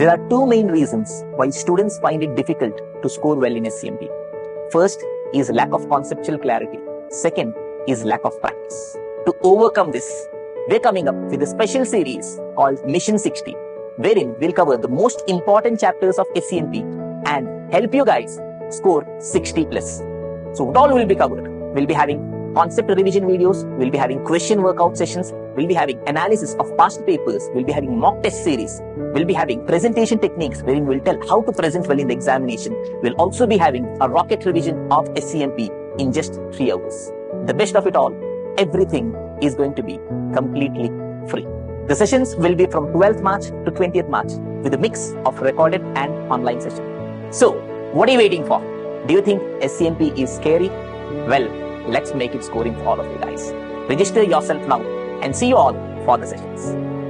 There are two main reasons why students find it difficult to score well in SCMP. First is lack of conceptual clarity. Second is lack of practice. To overcome this, we're coming up with a special series called Mission 60, wherein we'll cover the most important chapters of SCMP and help you guys score 60 plus. So what all will be covered? We'll be having concept revision videos, we'll be having question workout sessions, we'll be having analysis of past papers, we'll be having mock test series, we'll be having presentation techniques wherein we'll tell how to present well in the examination. We'll also be having a rocket revision of SCMP in just 3 hours. The best of it all, everything is going to be completely free. The sessions will be from 12th March to 20th March with a mix of recorded and online sessions. So, what are you waiting for? Do you think SCMP is scary? Well, let's make it scoring for all of you guys. Register yourself now and see you all for the sessions.